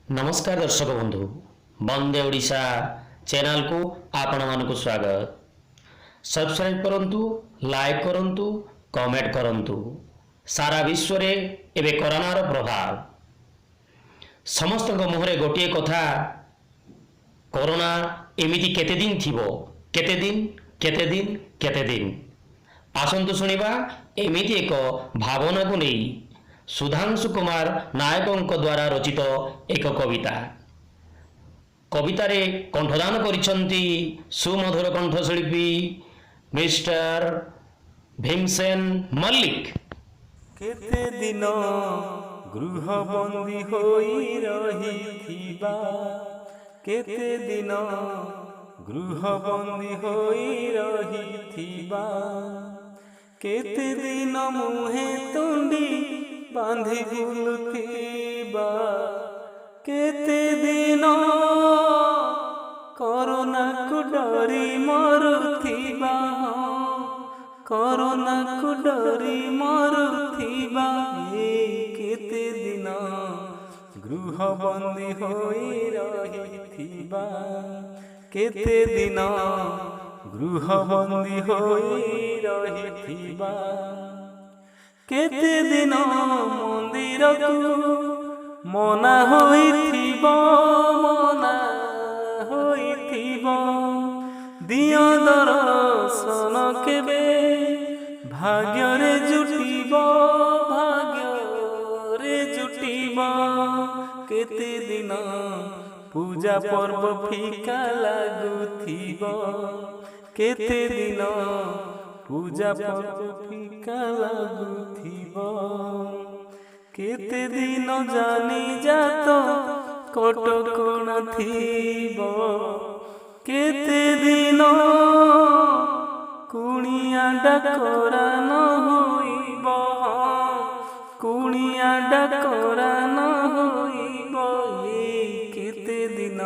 नमस्कार दर्शक बंधु वंदे ओडिशा चैनल को आपण मानक स्वागत। सब्सक्राइब करंतु, लाइक करंतु, कमेंट करंतु। सारा विश्व रे एबे कोरोनार प्रभाव समस्त मुहरे गोटे कथा, कोरोना एमिति केते दिन थिबो, केते दिन केते दिन केते दिन। आसंतु सुनिबा एमिति एक भावना को नहीं सुधांशु कुमार नायकों द्वारा रचित एक कविता। कवितारे कंठदान करिसंती सुमधुर कंठशिल्पी मिस्टर भीमसेन मल्लिक। केते दिन गृहबंदी होई रहिथिबा, केते दिन गृहबंदी होई रहिथिबा, केते दिन मुहे तुंडी बांधी बुलुथिबा, केते दिन कोरोना को डरी मरुथिबा, कोरोना को डरी मरुथिबा। केते दिन गृहबंदी होई रहिथिबा, केते दिन गृहबंदी होई रहिथिबा, केते दिन मंदिर को मना होइथिबा, मना होइथिबा। दिय दर्शन केबे भाग्य रे जुटिबा, भाग्य रे जुटिबा। केते दिन पूजा पर्व फीका लागुथिबा, केते दिन पूजा पर्व फीका लागुथिबा, केते दिन जानी जात कटकणा थिबा, केते दिन कुणिया डाकरा न होइबा, कुणिया डाकरा न होइबा। केते दिन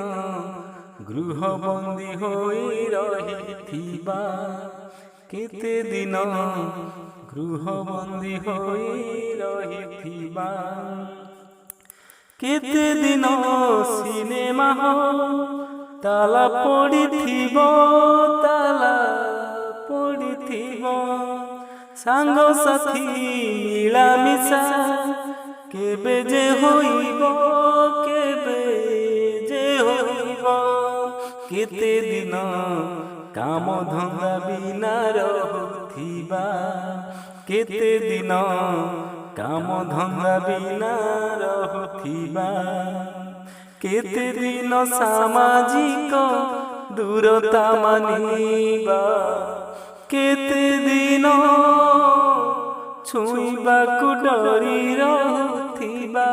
गृहबंदी होई रहिथिबा, केते दिन गृहबंदी होई रहिथिबा, केते दिन सिनेमा ताला पड़िथिबा, ताला पड़िथिबा। सांग साथी मिलामिशा केबे जे होइबा, केबे जे होइबा। केते दिन काम धंदा बिना रहुथिबा, केते दिन काम धंदा बिना रहुथिबा, केते दिन सामाजिक दूरता मानिबा, केते दिन छुईबा को डरी रहुथिबा,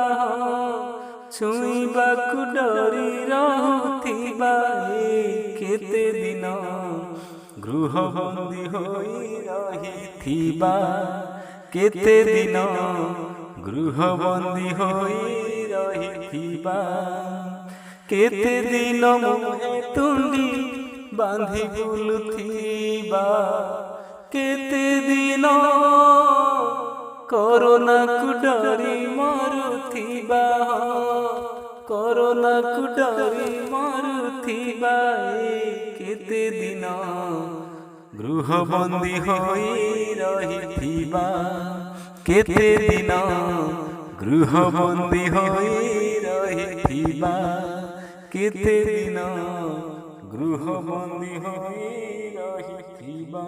छुईबा को डरी रहुथिबा। केते दिन गृहबंदी होई रहिथिबा, केते दिन गृहबंदी होई रहिथिबा, केते दिन मुहे तुंडी बांधी बुलुथिबा, केते दिन कोरोना को डरी मरुथिबा, कोरोना को डरी मरुथिबा। केते दिन गृहबंदी होई रहिथिबा, केते दिन गृहबंदी होई रहिथिबा, केते दिन गृहबंदी होई रहिथिबा।